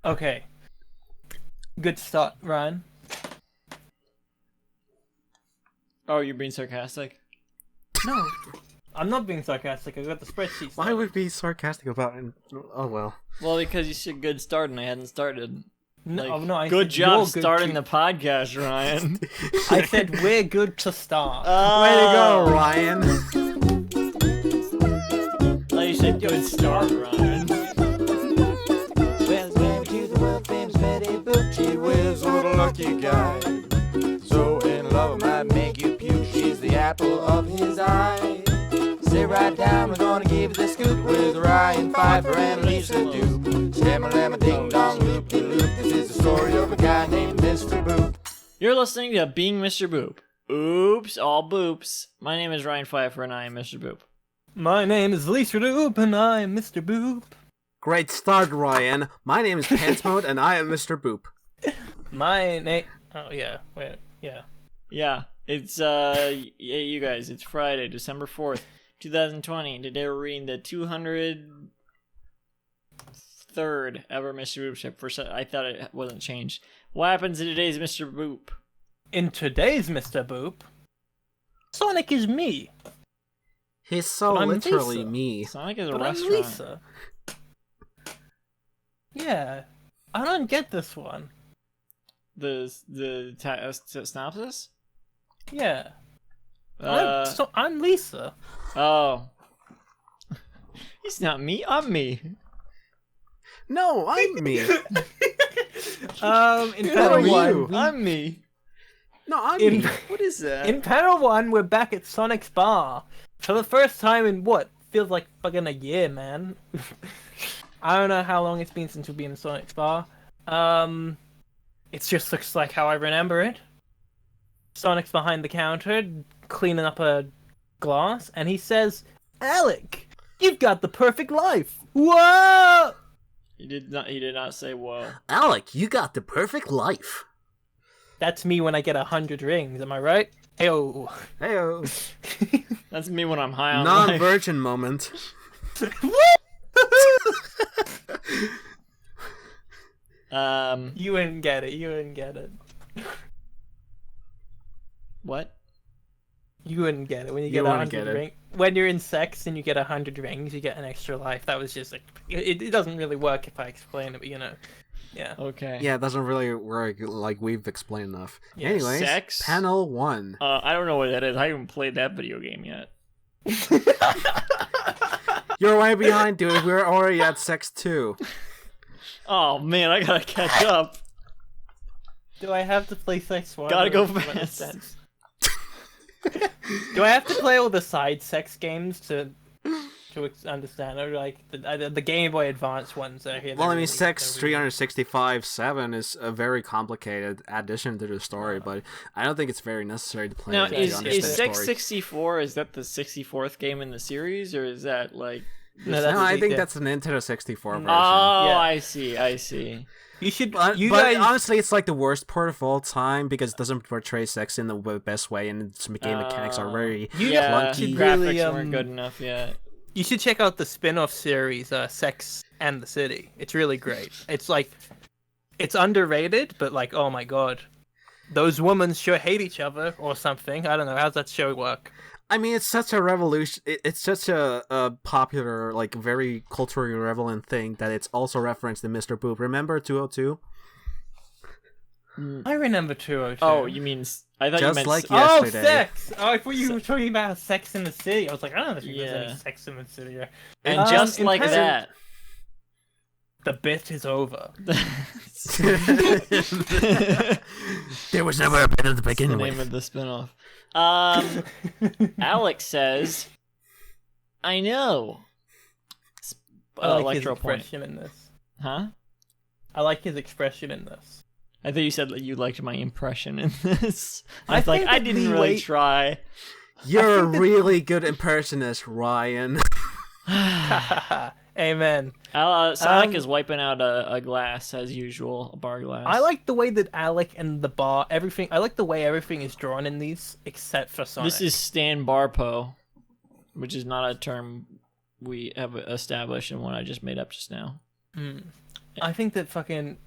Okay. Good start, Ryan. Oh, you're being sarcastic? No. I'm not being sarcastic. I got the spreadsheet. Why would we be sarcastic about it? Oh well. Well, because you said good start and I hadn't started. No, Like, no, I good said job you're good starting to- the podcast, Ryan. I said we're good to start. Way to go, Ryan. Oh, you said good start, Ryan. Well, married to the world famous Betty Boop. She was a little lucky guy. So in love, might make you puke. She's the apple of his eye. Sit right down, we're gonna give you the scoop with Ryan Pfeiffer and Lisa Doop. Stamma ding dong loop de loop. This is the story of a guy named Mr. Boop. You're listening to Being Mr. Boop. Oops, all boops. My name is Ryan Pfeiffer and I am Mr. Boop. My name is Lisa Doop and I'm Mr. Boop. Great start, Ryan. My name is Pants Mode, and I am Mr. Boop. My name. Oh yeah. Wait. Yeah. Yeah, it's, you guys, it's Friday, December 4th, 2020. Today we're reading the 203rd ever Mr. Boop ship. First, I thought it wasn't changed. What happens in today's Mr. Boop? In today's Mr. Boop, Sonic is me. He's so But I'm literally Lisa. me. Sonic is a But I'm restaurant. Lisa. Yeah. I don't get this one. The synopsis? Yeah. Uh, I'm Lisa. oh. He's not me, I'm me. No, I'm me. In Who are panel you? one, I'm me. No, I'm in, me. What is that? in panel one, we're back at Sonic's bar for the first time in what feels like fucking a year, man. I don't know how long it's been since we've been in Sonic's bar. It just looks like how I remember it. Sonic's behind the counter, cleaning up a glass, and he says, "Alec, you've got the perfect life." Whoa! He did not say whoa. Alec, you got the perfect life. That's me when I get 100 rings. Am I right? Heyo. Heyo. That's me when I'm high on life. Non-virgin moment. You wouldn't get it. You wouldn't get it. What? You wouldn't get it when you You get wouldn't 100 get it. rings. When you're in sex and you get 100 rings, you get an extra life. That was just like it doesn't really work if I explain it, but you know, yeah. Okay. Yeah, it doesn't really work like we've explained enough. Yeah, Anyways, sex? panel 1. I don't know what that is. I haven't played that video game yet. You're way behind, dude. We're already at sex 2. Oh man, I gotta catch up. Do I have to play sex one? Gotta go Or what is fast. that? Do I have to play all the side sex games to understand, or like the Game Boy Advance ones that are here? Well, I mean, really- Sex they're really- 365-7 is a very complicated addition to the story, but I don't think it's very necessary to play Now, it to is understand the Sex story. 64? Is that the 64th game in the series, or is that like? No, that's No, I the- think yeah. that's the Nintendo 64 version. Oh, Yeah. I see. You should. But, you but guys. honestly, it's like the worst port of all time because it doesn't portray sex in the best way, and its game mechanics are very Yeah, clunky. should graphics really, weren't good enough yet. You should check out the spin-off series, Sex and the City. It's really great. It's like, it's underrated, but like, oh my god, those women sure hate each other or something. I don't know. How's that show work? I mean, it's such a revolution. It's such a popular, like, very culturally relevant thing that it's also referenced in Mr. Boop. Remember 202? I remember 202. Oh, you mean? I thought you Just meant. like Oh, Oh, yesterday. sex! Oh, I thought you were talking about Sex in the City. I was like, I don't think there's Yeah. any Sex in the City. and just in like terms- that. The bit is over. There was never a bit at the the beginning name with. of the spinoff. Alex says, "I know." I like his Electro point. expression in this. Huh? I like his expression in this. I thought you said that you liked my impression in this. I I was like, think I that didn't the really way- try. You're a think that- really good impersonist, Ryan. Amen. Sonic is wiping out a glass as usual, a bar glass. I like the way that Alec and the bar, everything. I like the way everything is drawn in these, except for Sonic. This is Stan Barpo, which is not a term we have established and one I just made up just now. I think that fucking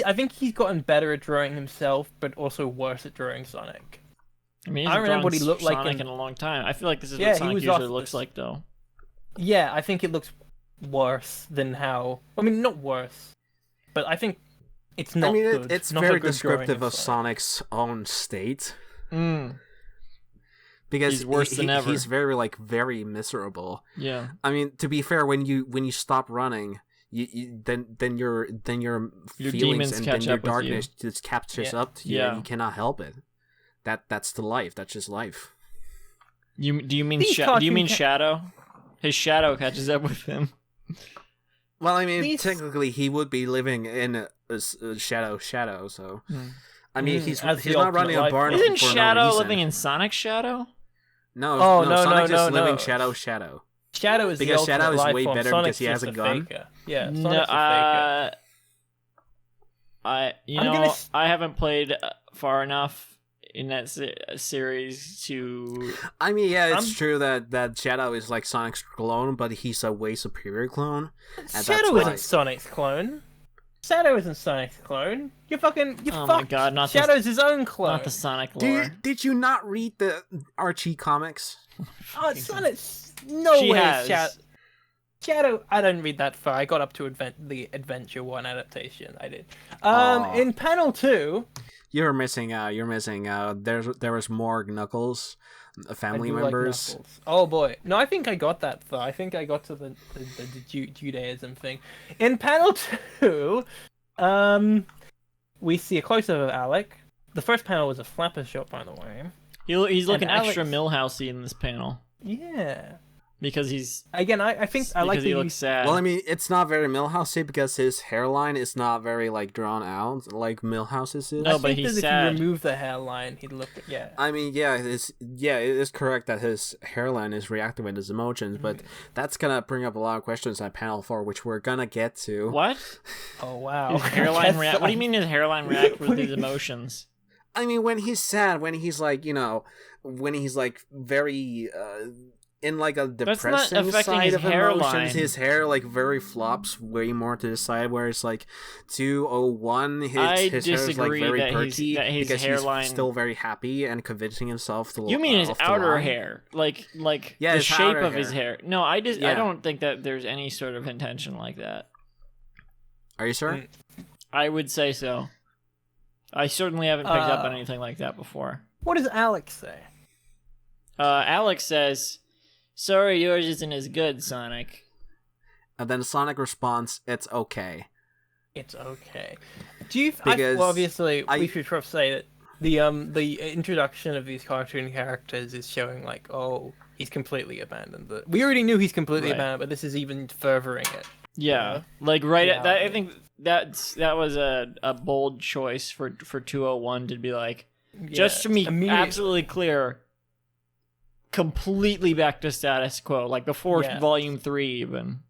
I think he's gotten better at drawing himself, but also worse at drawing Sonic. I mean, I remember what he looked like Sonic in- in a long time. I feel like this is Yeah, what he Sonic was usually off looks this- like, though. Yeah, I think it looks worse than how. I mean, not worse, but I think it's not. I mean, good. it's not a very good drawing descriptive of Sonic. Sonic's own state. Mm. Because He's worse than ever. He's very miserable. Yeah. I mean, to be fair, when you stop running, then your Your feelings demons and catch then your up with you. darkness just catches Yeah. up to you, Yeah. and you cannot help it. That's the life. That's just life. Do you mean These do you cartoon mean ca- Shadow? His shadow catches up with him. Well, I mean, These- technically, he would be living in a shadow. So, I mean, he's as the not ultimate running a life barn. form. Isn't for no Shadow reason. living in Sonic's shadow? No, Oh, no, no, Sonic's no, just no, living no. Shadow. Shadow is Because the Shadow ultimate is life way form. better Sonic's because he has just a gun. faker. Yeah, Sonic's No, a faker. I I'm gonna I haven't played far enough in that series to. I mean, yeah, it's I'm- true that Shadow is like Sonic's clone, but he's a way superior clone. And Shadow that's isn't why- Sonic's clone. Shadow isn't Sonic's clone. You Oh my fucked. God, not the- Shadow's his own clone. Not the Sonic lore. Did you not read the Archie comics? Oh, Sonic's no She way. has. Shadow. I didn't read that far. I got up to the Adventure 1 adaptation. I did. Aw. In panel 2, You're missing out. You're missing out. There was more Knuckles, family I do like members. Knuckles. Oh boy, no, I think I got that far. I think I got to the Judaism thing. In panel 2, we see a close-up of Alec. The first panel was a flapper shot, by the way. He's looking And extra Alex- Millhousey in this panel Yeah. because he's Again, I think I like because he the looks sad. Well, I mean, it's not very Milhouse's because his hairline is not very like drawn out like Milhouse's is. No, I but think he's that sad. if you remove the hairline, he'd look. Yeah. I mean, it is correct that his hairline is reacting with his emotions, but that's gonna bring up a lot of questions at panel 4, which we're gonna get to. what? Oh wow. His hairline react. What do you mean his hairline react with his emotions? I mean, when he's sad, when he's like, when he's like very in like a That's not depressing affecting side his of hairline. emotions, his hair like very flops way more to the side. Where it's like 201, I his hair is like disagree very that perky that his because hairline- he's still very happy and convincing himself to. You mean his of the outer lie. hair, like Yeah, the his shape outer of his hair. hair? No, I Yeah. don't think that there's any sort of intention like that. Are you sure? Mm. I would say so. I certainly haven't picked up on Uh, anything like that before. What does Alex say? Alex says, "Sorry, yours isn't as good, Sonic." And then Sonic responds, "It's okay." It's okay. Do you? Because well, obviously, I- we should probably say that the introduction of these cartoon characters is showing like, oh, he's completely abandoned. We already knew he's completely Right. abandoned, but this is even furthering it. Yeah, like right at that. I Yeah. think that was a bold choice for 201 to be like, just to be immediate- absolutely clear, completely back to status quo, like before Yeah. Volume 3 even,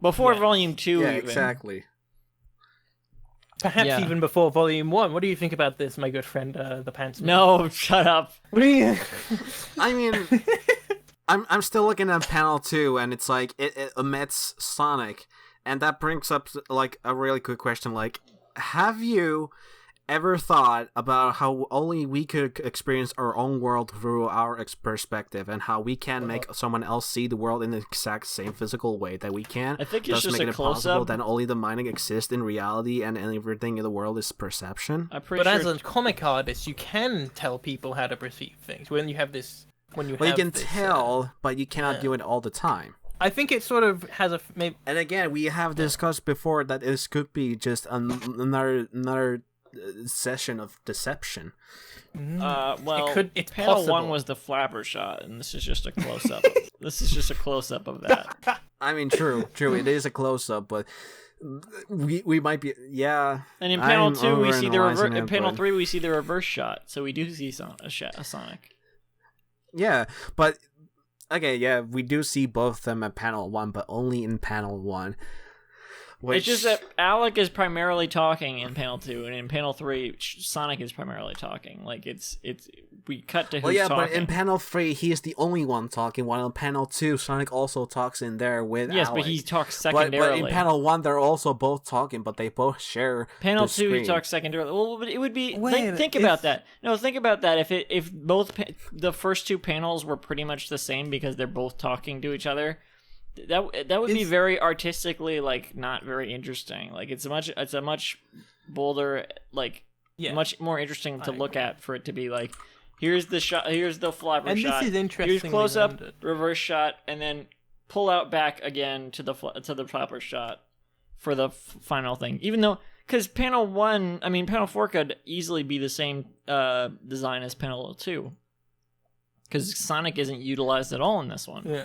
before Yeah. Volume 2 Yeah, even. exactly. Perhaps Yeah. even before Volume 1. What do you think about this, my good friend, the Pants Man? No, shut up. What do you? I mean, I'm still looking at panel 2, and it's like it omits Sonic, and that brings up like a really quick question. Like, have you ever thought about how only we could experience our own world through our perspective, and how we can make someone else see the world in the exact same physical way that we can? I think it's thus just making a it possible close-up. that only the mind exists in reality, and everything in the world is perception. I'm pretty But sure. as a comic artist, you can tell people how to perceive things when you have this. When you Well, you have can this, tell, but you cannot yeah. do it all the time. I think it sort of has a maybe. And again, we have discussed before that this could be just another session of deception. Well, it's panel possible. 1 was the flapper shot, and this is just a close up. This is just a close up of that. I mean, true, it is a close up, but we might be, yeah. And in panel I'm 2, we see the reverse. overanalyzing In it, panel but- 3, we see the reverse shot, so we do see a Sonic. Yeah, but okay, yeah, we do see both of them at panel 1, but only in panel 1. Which, It's just that Alec is primarily talking in panel 2, and in panel 3, Sonic is primarily talking. Like it's we cut to who's Well, yeah, talking. but in panel 3, he's the only one talking, while in panel 2, Sonic also talks in there with yes, Alec. but he talks But secondarily. in panel 1, they're also both talking, but they both share Panel the 2, he screen. talks secondarily. Well, but it would be Wait, think about that. No, think about that. If the first two panels were pretty much the same because they're both talking to each other, that would be very artistically like not very interesting. Like it's a much bolder, like much more interesting to look at for it to be like, here's the shot, here's the flopper And shot, this is interesting. here's close up, reverse shot, and then pull out back again to the flopper shot for the final thing. Even though, because panel 4 could easily be the same design as panel 2, because Sonic isn't utilized at all in this one. Yeah.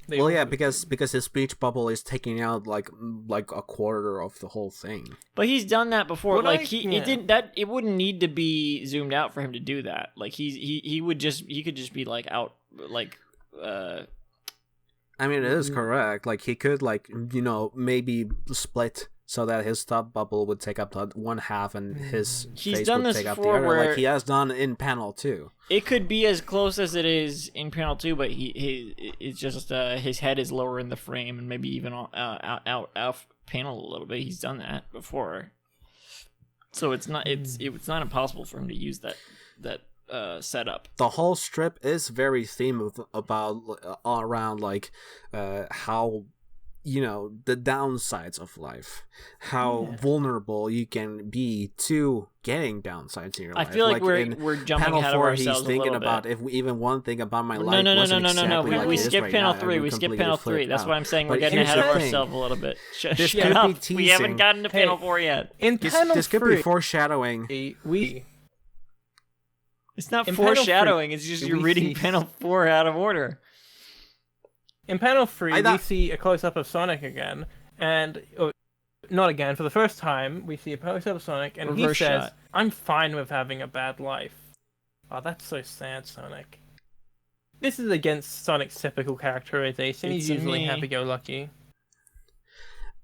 Well, yeah, because his speech bubble is taking out like a quarter of the whole thing. But he's done that before. It wouldn't need to be zoomed out for him to do that. Like he could just be like out like. I mean, it is correct. Like he could maybe split so that his top bubble would take up one half and his face would take up the other, like he has done in panel 2. It could be as close as it is in panel 2, but it's just his head is lower in the frame and maybe even out panel a little bit. He's done that before, so it's not impossible for him to use that setup. The whole strip is very themed about around like how the downsides of life, how vulnerable you can be to getting downsides in your life. I feel like in we're jumping panel ahead of 4, ourselves he's thinking a little about bit. if even one thing about my life No. like We it is skipped right panel now, 3. I'm We skipped completely panel 3. flipped That's out. why I'm saying we're But getting here's ahead the of thing. ourselves a little bit. This Shut could be up. We haven't teasing. gotten to panel 4 yet. In panel This could 3, be foreshadowing. It's not In panel foreshadowing. 3, It's just we you're reading see- panel 4 out of order. In panel 3, I we thought- see a close-up of Sonic again, and not again. For the first time, we see a close-up of Sonic, and Reverse he says, shot. "I'm fine with having a bad life." Oh, that's so sad, Sonic. This is against Sonic's typical characterization. He's It's usually me. happy-go-lucky.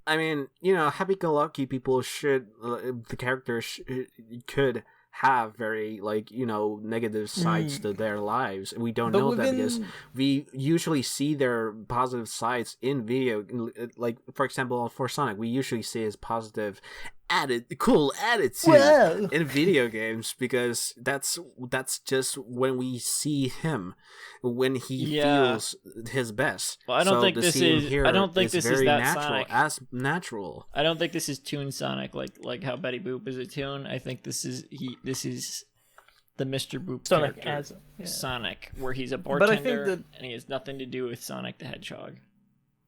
I mean, happy-go-lucky people the characters could have very, negative sides to their lives. We don't know that because we usually see their positive sides in video. Like, for example, for Sonic, we usually see his positive cool attitude in video games because that's just when we see him, when he feels his best. Well, I don't think the this scene is. here I don't think this is very that natural, Sonic. as natural. I don't think this is Toon Sonic, like how Betty Boop is a Toon. I think this is the Mr. Boop Sonic character, as Sonic, where he's a But I bartender think and he has nothing to do with Sonic the Hedgehog.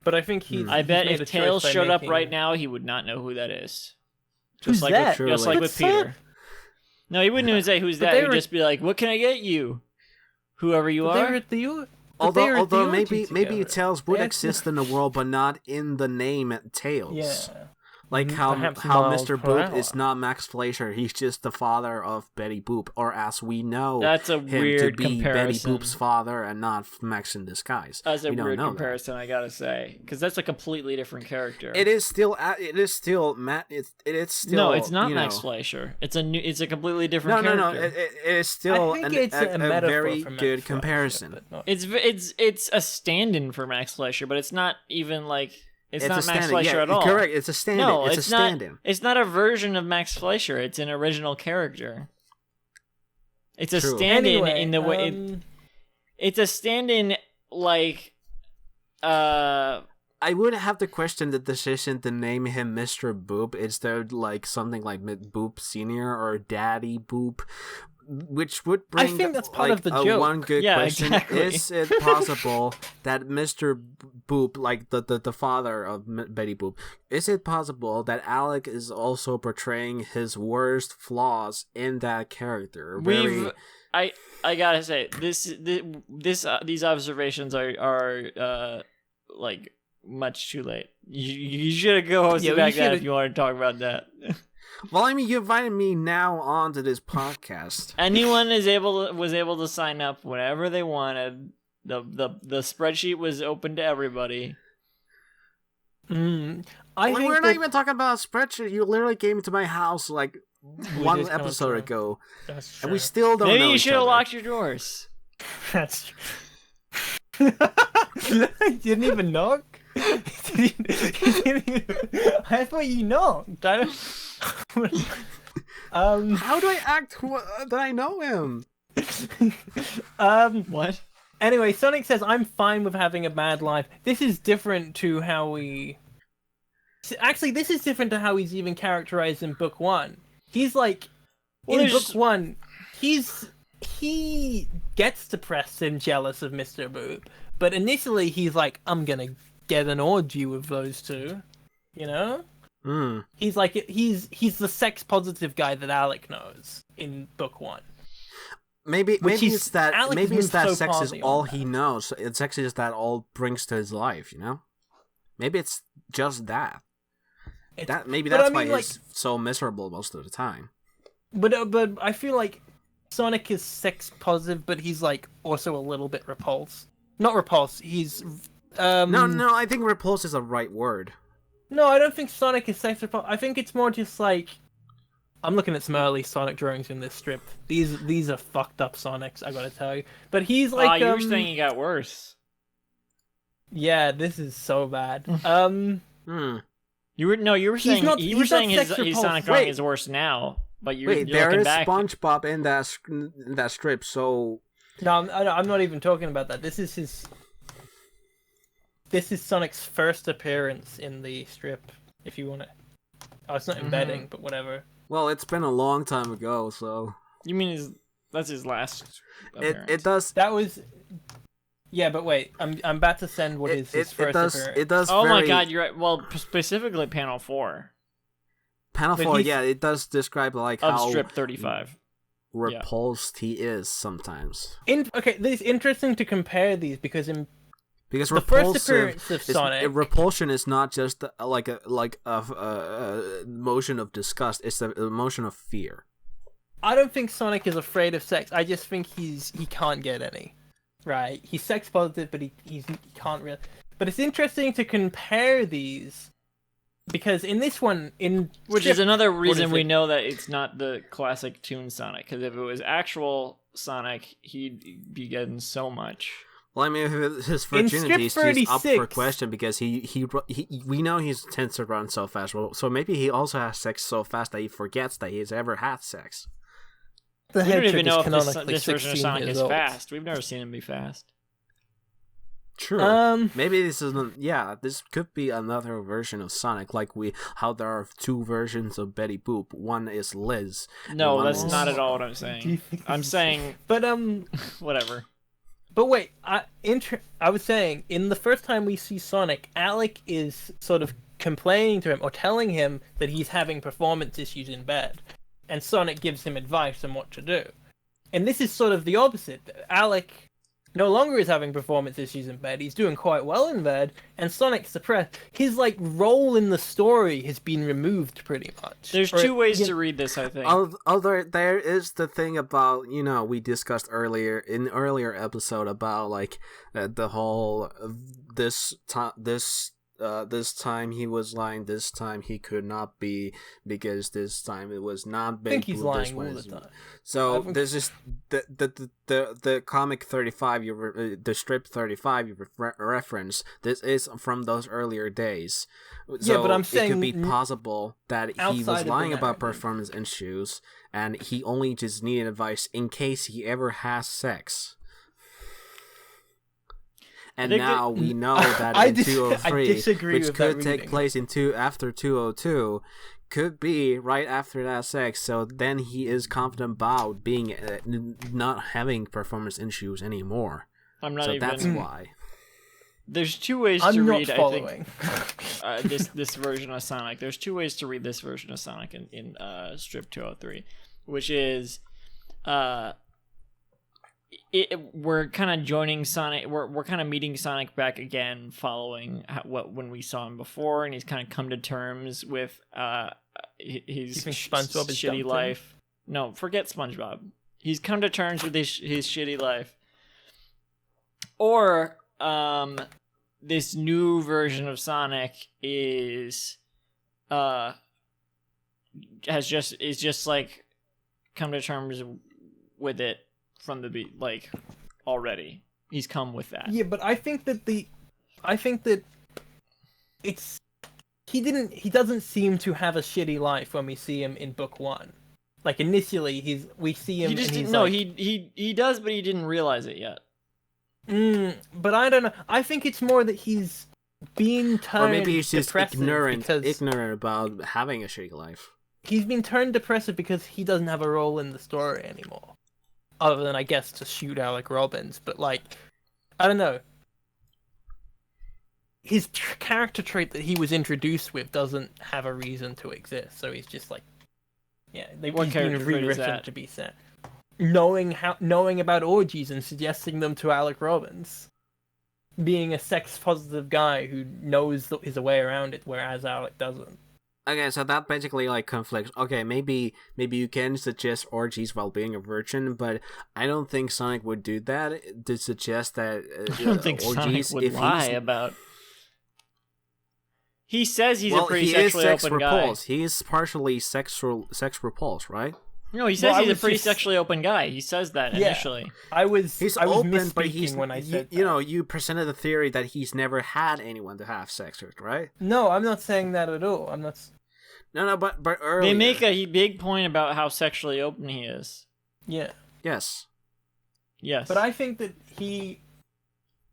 But I think he's. I bet he's made if a Tails choice by showed up making- right now, he would not know who that is. Who's that? Just like with What's up? Peter. No, he wouldn't even say who's But that. they He'd were- just be like, "What can I get you?" Whoever you But they are. were at the Although maybe together. Tails would They exist in the world, but not in the name Tails. Yeah. Like how Perhaps miles Mr. per Boop hour. is not Max Fleischer, he's just the father of Betty Boop, or as we know That's a him to weird be Betty comparison. Boop's father and not Max in disguise. That's a We don't weird know that. comparison, I gotta say, because that's a completely different character. It is still Matt. It is still No, it's not you Max know- Fleischer. It's a completely different No. character. It is still I think it's a a metaphor very for Max good Fleischer, comparison. but not- It's a stand-in for Max Fleischer, but it's not even like it's not a Max stand-in. Fleischer Yeah, at all. Correct. It's a stand-in. No, it's a it's not. stand-in. It's not a version of Max Fleischer. It's an original character. It's a True. stand-in Anyway, in the way it's a stand-in like I would have to question the decision to name him Mr. Boop instead like something like Boop Senior or Daddy Boop, which would bring I think that's part like, of the a joke. one good Yeah, question. exactly. Is it possible that Mr. Boop, like the father of Betty Boop, is it possible that Alec is also portraying his worst flaws in that character? I gotta say these observations are like much too late. You should have go-hosted Yeah, we back that should've- if you want to talk about that. Well, I mean, you invited me now onto this podcast. Anyone was able to sign up whenever they wanted. The spreadsheet was open to everybody. I Well, think we're not that- even talking about a spreadsheet. You literally came to my house like one is kinda episode true. ago, That's and we true. still don't Maybe know you each should have other. locked your doors. That's true. You didn't even knock? You didn't even... I thought you knocked. How do I act that I know him? What? Anyway, Sonic says, I'm fine with having a bad life. This is different to how we... Actually, this is different to how he's even characterized in Book 1. He's like... Well, in there's- Book 1, he gets depressed and jealous of Mr. Boop. But initially, he's like, I'm gonna get an orgy with those two. You know? Hmm. He's like, he's the sex-positive guy that Alec knows in Book 1. Maybe he's- it's that Alex maybe moves it's that so sex is partly all on he knows. It's sex is that all brings to his life, you know? Maybe it's just that. Maybe but that's I why mean, he's so miserable most of the time. But I feel like Sonic is sex positive, but he's like also a little bit repulsed. Not repulsed. He's No, I think repulse is the right word. No, I don't think Sonic is sex repulsed. I think it's more just like I'm looking at some early Sonic drawings in this strip. These are fucked up Sonics, I gotta tell you. But he's like you were saying it got worse. yeah, this is so bad. Hmm. You were saying not- you were he's not saying his sex repulsed. Sonic drawing Wait. is worse now, but you're Wait, there looking is back. SpongeBob in that strip, so No, I'm not even talking about that. This is Sonic's first appearance in the strip. If you want to, oh, it's not embedding, but whatever. well, it's been a long time ago, so You mean that's his last appearance? it does. That was, yeah, but wait, I'm about to send what is his first appearance. It does. Oh my very- god, you're right. Well, specifically panel 4 Panel But 4, he's- yeah, it does describe like of how strip 35. repulsed he is sometimes. Okay, it's interesting to compare these because in Because the first repulsive appearance of Sonic, repulsion is not just like a motion of disgust; it's the emotion of fear. I don't think Sonic is afraid of sex. I just think he can't get any. Right? He's sex positive, but he can't really. But it's interesting to compare these because in this one, Which strip- is another what reason is we it? know that it's not the classic Toon Sonic. Because if it was actual Sonic, he'd be getting so much. Well, I mean, his In virginity is strip just up for 36 question because he we know he tends to run so fast. Well, so maybe he also has sex so fast that he forgets that he's ever had sex. the We head don't even trick know is if canonically this version of 16 Sonic years is old. fast. We've never seen him be fast. True. Maybe this is this could be another version of Sonic, like how there are two versions of Betty Boop. One is Liz. No, One that's is- not at all what I'm Do you saying. think I'm this is- saying But whatever. But wait, I was saying in the first time we see Sonic, Alec is sort of complaining to him or telling him that he's having performance issues in bed, and Sonic gives him advice on what to do. And this is sort of the opposite. Alec no longer is having performance issues in bed. He's doing quite well in bed, and Sonic's suppressed. His like role in the story has been removed pretty much. There's Or, two ways you to read this, I think. Although there is the thing about we discussed earlier in earlier episode about like the whole this time he was lying, this time he could not be because this time it was not I think Big he's Blue, this lying one all the is- time. So I think- this is the comic 35 the strip 35 you reference. This is from those earlier days. So Yeah, but I'm it saying could be possible that he outside of was the lying about narrative. performance issues, and he only just needed advice in case he ever has sex. And think now that- we know that I in dis- I 203, disagree which with could that take reading. place after 202, could be right after that sex. So then he is confident about being not having performance issues anymore. I'm not So even. that's why. There's two ways to I'm not read. following. I think this version of Sonic. There's two ways to read this version of Sonic in strip 203, which is, we're kind of joining Sonic. We're kind of meeting Sonic back again, following when we saw him before, and he's kind of come to terms with his You think SpongeBob has shitty dumped him? life. No, forget SpongeBob. He's come to terms with his shitty life. Or this new version of Sonic is is just like come to terms with it from the like already. He's come with that. Yeah, but I think that it's he doesn't seem to have a shitty life when we see him in book 1. Like initially we see him He just and he's didn't. No, like, he does, but he didn't realize it yet. But I don't know. I think it's more that he's being turned Or maybe he's just depressive ignorant because about having a shitty life. he's been turned depressive because he doesn't have a role in the story anymore. Other than, I guess, to shoot Alec Robbins. But, like, I don't know. His character trait that he was introduced with doesn't have a reason to exist. So he's just like, yeah, What he's been character trait is rewritten that? to be sad. Knowing about orgies and suggesting them to Alec Robbins. Being a sex-positive guy who knows his way around it, whereas Alec doesn't. Okay, so that basically like conflicts. Okay, maybe you can suggest orgies while being a virgin, but I don't think Sonic would do that to suggest that I don't think orgies Sonic would lie about. He says he's a pretty he sexually is sex open guy. repulsed. He is partially sex repulsed, right? No, he says Well, I he's a was pretty just- sexually open guy. He says that Yeah. initially. I was He's open, open, but he's when I said you know, you presented the theory that he's never had anyone to have sex with, right? No, I'm not saying that at all. I'm not. No, but earlier. They make a big point about how sexually open he is. Yeah, yes. Yes. but I think that he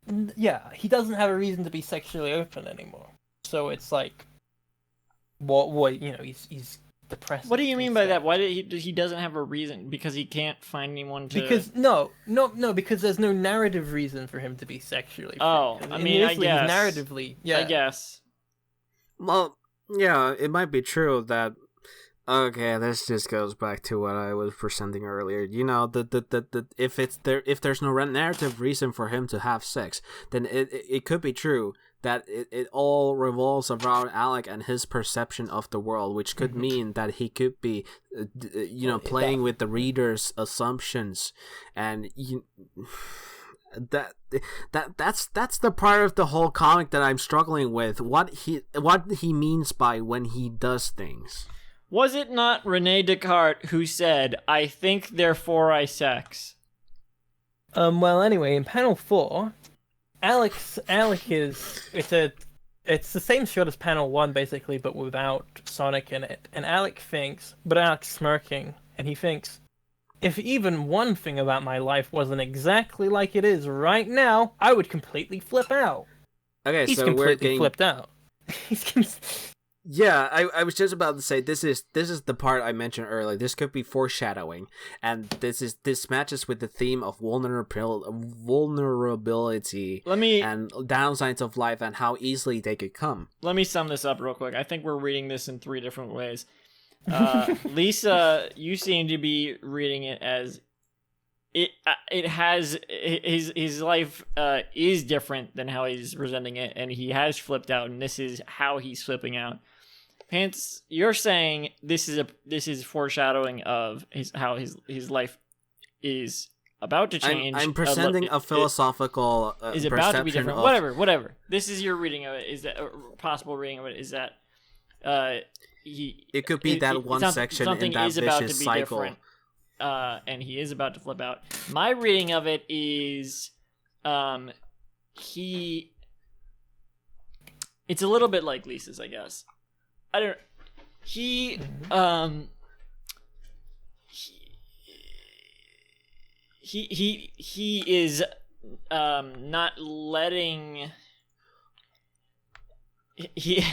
doesn't have a reason to be sexually open anymore. So it's like, what he's depressed. What do you mean by that? Why did he doesn't have a reason? Because he can't find anyone to. Because because there's no narrative reason for him to be sexually. Oh, free. I mean, I Initially, guess. narratively, yeah. I guess. Well, yeah, it might be true that. Okay, this just goes back to what I was presenting earlier. You know, the if there's no narrative reason for him to have sex, then it could be true that it all revolves around Alec and his perception of the world, which could mean that he could be, playing with the reader's assumptions, and that's the part of the whole comic that I'm struggling with. What he means by when he does things. Was it not Rene Descartes who said, "I think, therefore I sex"? Well, anyway, in panel 4, Alec is it's the same shot as panel 1 basically, but without Sonic in it. And Alec's smirking, and he thinks, if even one thing about my life wasn't exactly like it is right now, I would completely flip out. Okay, He's so completely we're getting flipped out. Yeah, I was just about to say this is the part I mentioned earlier. This could be foreshadowing, and this matches with the theme of vulnerability and downsides of life and how easily they could come. Let me sum this up real quick. I think we're reading this in 3 different ways. Lisa, you seem to be reading it as it has his life is different than how he's presenting it, and he has flipped out, and this is how he's flipping out. Pants, you're saying this is foreshadowing of how his life is about to change. I'm presenting a philosophical is about to be different. Whatever. This is your reading of it. Is that a possible reading of it? Is that it could be that one section in that vicious cycle. Different. And he is about to flip out. My reading of it is, it's a little bit like Lisa's, I guess. He is, not letting, he's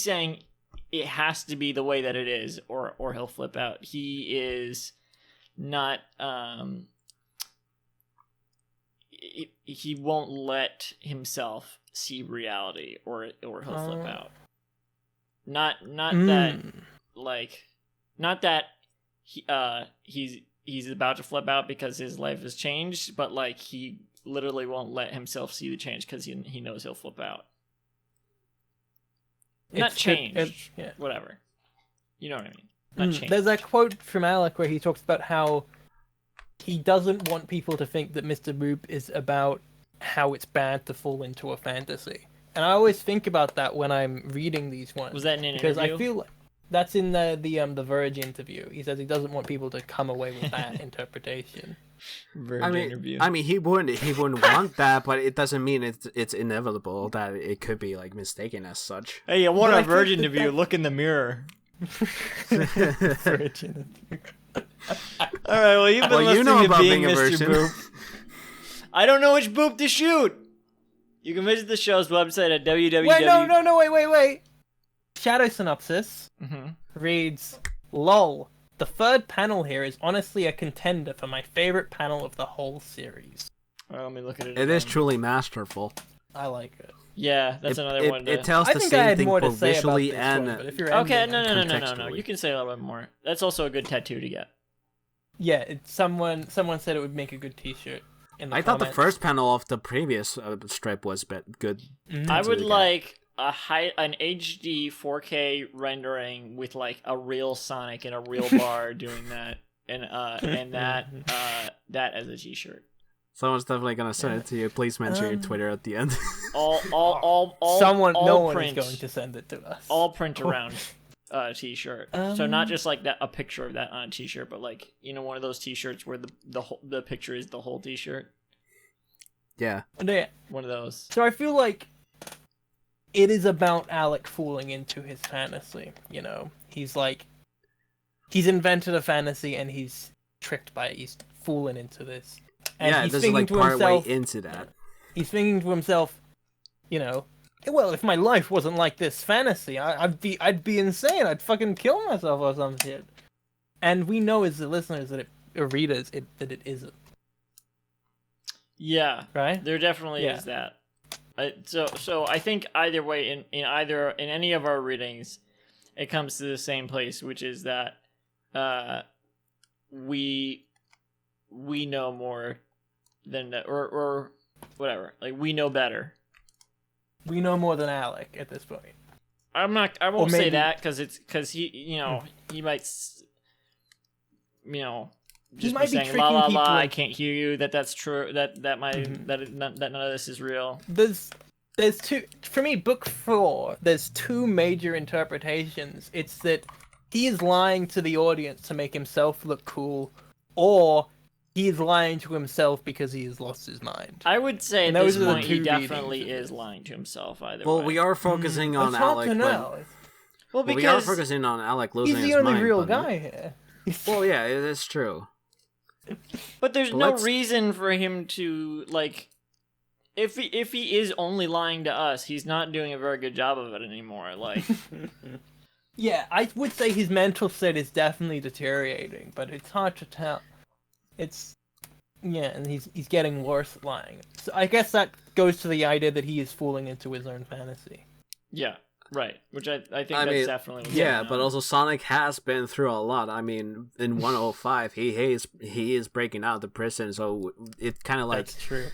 saying, it has to be the way that it is, or he'll flip out. He is not he won't let himself see reality, or he'll flip out. Not that he's about to flip out because his life has changed, but like he literally won't let himself see the change because he knows he'll flip out. Not change. Yeah. Whatever. You know what I mean. Not change. There's that quote from Alec where he talks about how he doesn't want people to think that Mr. Boop is about how it's bad to fall into a fantasy. and I always think about that when I'm reading these ones. Was that in an because interview? I feel like that's in the Verge interview. He says he doesn't want people to come away with that interpretation. Interview. I mean, he wouldn't want that, but it doesn't mean it's inevitable that it could be like mistaken as such. Hey, I want But I a think Verge that interview. Look in the mirror. Verge interview. All right. Well, you've been Well, listening you know to about Being being a Mr. virgin. Boop. I don't know which boop to shoot. You can visit the show's website at www. Wait, wait. Shadow synopsis Mhm. reads, "Lol. The third panel here is honestly a contender for my favorite panel of the whole series. Well, let me look at it. It is again. truly masterful. I like it." Yeah, that's another one. It tells I the think I same had thing more to both say about visually this and one, but if you're Okay, ending it- no. You can say a little bit more. That's also a good tattoo to get. Yeah, someone said it would make a good T-shirt. In the I thought the comments. first panel of the previous strip was good. Mhm. I would to get. like an HD 4K rendering with like a real Sonic and a real bar doing that, and that as a T-shirt. Someone's definitely gonna send it to you. Please mention your Um, Twitter at the end. All Someone, all no one print, is going to send it to us. all print around T-shirt. So not Um, just like that, a picture of that on a T-shirt, but like one of those T-shirts where the picture is the whole T-shirt. Yeah. Yeah. One of those. So I feel like it is about Alec falling into his fantasy. You know, he's invented a fantasy and he's tricked by it. He's fallen into this. And Yeah, he's this is thinking like to part himself, way into that. he's thinking to himself, well, if my life wasn't like this fantasy, I'd be insane. I'd fucking kill myself or some shit. And we know as the listeners that or readers that it isn't, Yeah, right? there definitely Yeah. is that. So I think either way, in any of our readings, it comes to the same place, which is that we know more than or whatever. Like we know better. We know more than Alec at this point. I won't say maybe- that because he he might just might be be saying tricking la la people la. I in- can't hear you. That's true. That might Mhm. that none of this is real. There's two, for me, book 4, there's two major interpretations. It's that he is lying to the audience to make himself look cool, or he is lying to himself because he has lost his mind. I would say at And those this are the point he two definitely readings of is lying to himself. Either Well, way. we are focusing on It's hard Alec. to but- know. Well, well, we are because focusing on Alec losing He's the his only mind, real but- guy here. Well, yeah, it is true. but there's But no let's- reason for him to like. If he is only lying to us, he's not doing a very good job of it anymore. Like, Yeah, I would say his mental state is definitely deteriorating, but it's hard to tell. And he's getting worse at lying. So I guess that goes to the idea that he is falling into his own fantasy. yeah, right. Which I think I that's mean, definitely what's Yeah, going but on. also Sonic has been through a lot. I mean, in 105, he is breaking out of the prison, so it kind of like That's true.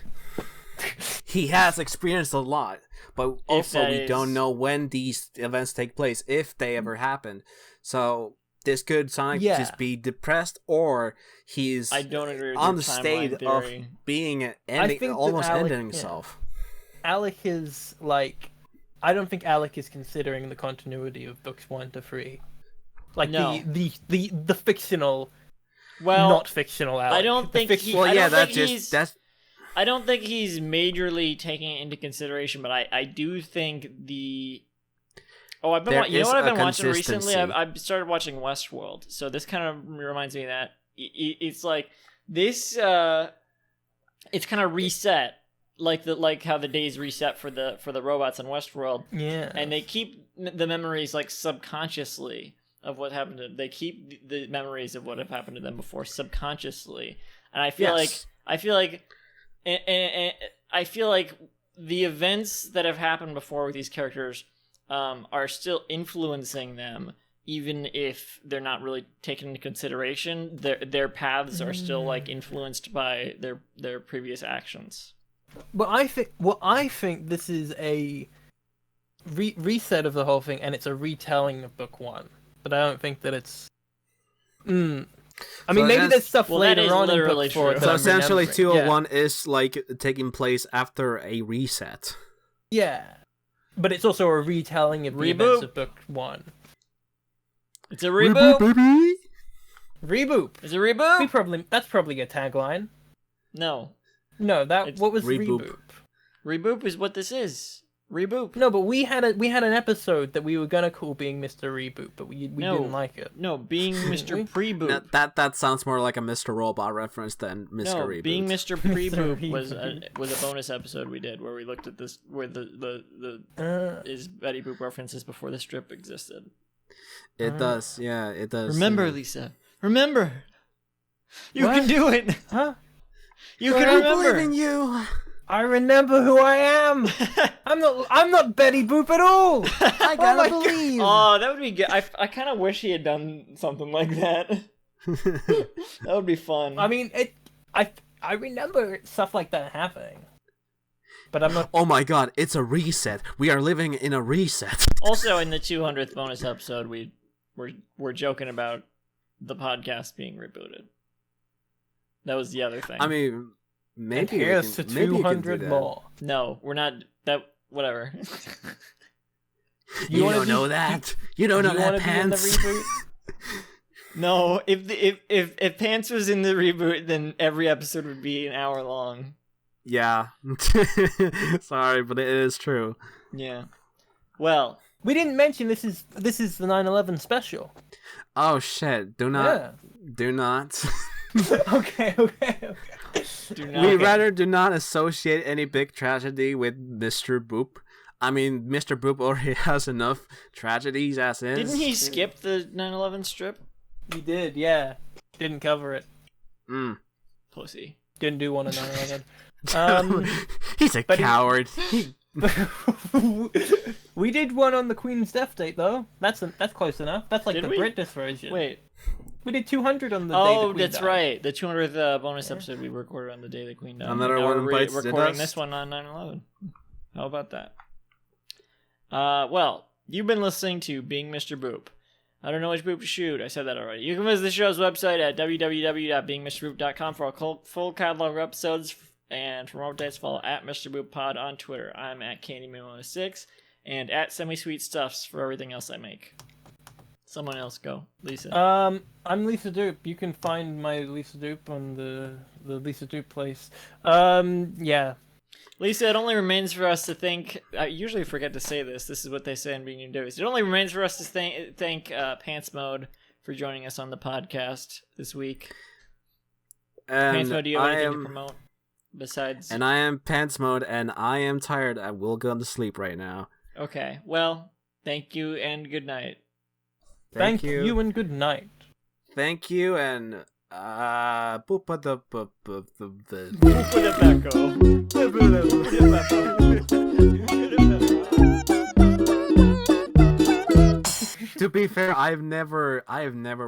he has experienced a lot. But also, that we is- don't know when these events take place, if they ever happen. So this could Sonic Yeah. just be depressed, or he's I don't agree with on your the state timeline of theory. being think that almost Alec- ending yeah. himself. Alec is like, I don't think Alec is considering the continuity of books 1 to 3. Like No. the fictional, Well, not fictional Alec. I don't The think fic- he- Well, I yeah, don't think that's he's- just that's I don't think he's majorly taking it into consideration, but I do think the. Oh, I've been. There You know is what I've a been watching recently? consistency. I've started watching Westworld, so this kind of reminds me of that it's like this. It's kind of reset, like how the days reset for the robots in Westworld, Yeah. and they keep the memories like subconsciously of what happened to. They keep the memories of what have happened to them before subconsciously, and I feel Yes. and I feel like the events that have happened before with these characters are still influencing them, even if they're not really taken into consideration. Their paths are still like influenced by their previous actions. But I think this is a reset of the whole thing, and it's a retelling of book 1. But I don't think that it's. I mean, maybe that's- there's stuff Well, that later is on in literally book 4. true. that so I'm essentially remembering. 201 is like taking place after a reset. Yeah. But it's also a retelling of the events of book 1. It's a reboot. baby. Reboot. It's a reboot. That's probably a tagline. No. No, It's what was reboot. reboot? Reboot is what this is. Reboot. No, but we had an episode that we were gonna call Being Mr. Reboot, but we didn't like it. No, being Mr. We- Pre-boop. That sounds more like a Mr. Robot reference than Mr. No, Reboot. being Mr. Pre-boop was Reboot. was a bonus episode we did where we looked at this where the is Betty Boop references before the strip existed. It does, yeah, it does. Remember, yeah. Lisa. Remember. You What? can do it. Huh? You I can believe remember. in you. I remember who I am. I'm not Betty Boop at all. I my gotta God. believe. Oh, that would be good. I kind of wish he had done something like that. That would be fun. I mean, I remember stuff like that happening, but I'm not. Oh my god, it's a reset. We are living in a reset. Also, in the 200th bonus episode, we're joking about the podcast being rebooted. That was the other thing. I mean, maybe Here's to maybe you can do 200 that. more. No, we're not. That whatever. You wanna don't be- know that. You don't know you that, wanna be in the Pants. reboot? No, if Pants was in the reboot, then every episode would be an hour long. Yeah. Sorry, but it is true. Yeah. Well, We didn't mention this is the 9/11 special. Oh shit! Do not. Okay. do not. We rather do not associate any big tragedy with Mr. Boop. I mean, Mr. Boop already has enough tragedies as is. Didn't he skip the 9/11 strip? You did, yeah. Didn't cover it. Mm. Pussy. Didn't do one on 9/11. He's a but he- coward. We did one on the Queen's death date, though. That's close enough. That's like Did the we? British version. Wait. We did 200 on the day the Oh, Queen that's died. right. The 200th bonus episode we recorded on the day the Queen died. Another Now one we're bites the recording dust. this one on 9/11. How about that? Well, you've been listening to Being Mr. Boop. I don't know which boop to shoot. I said that already. You can visit the show's website at www.beingmrboop.com for our full catalog of episodes. And for more updates, follow at Mr. Boop Pod on Twitter. I'm at CandyMemo6 and at Semi-Sweet Stuffs for everything else I make. Someone else go. Lisa. I'm Lisa Dupe. You can find my Lisa Dupe on the Lisa Dupe place. Yeah. Lisa, it only remains for us to thank. I usually forget to say this. This is what they say in Being Davis. It only remains for us to thank Pants Mode for joining us on the podcast this week. Pants Mode, do you have anything to promote besides? And I am Pants Mode, and I am tired. I will go to sleep right now. Okay. Well, thank you and good night. Thank you and good night. Thank you and boopa the To be fair, I have never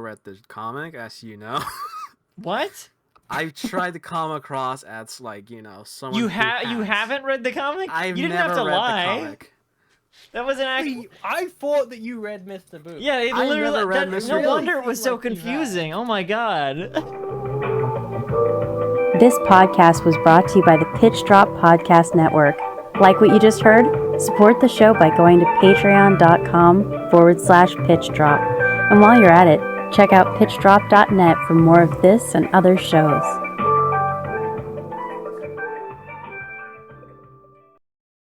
read the comic, as you know. What? I've tried to come across as like, someone You who has. haven't read the comic? I've You didn't never have to read lie. the comic. That was an act. I thought that you read Mr. Boop. Yeah, it I literally. never read that- Mr. No Boop. wonder it was so Like you have. confusing. Oh my god. This podcast was brought to you by the Pitch Drop Podcast Network. Like what you just heard? Support the show by going to patreon.com/pitchdrop. And while you're at it, check out pitchdrop.net for more of this and other shows.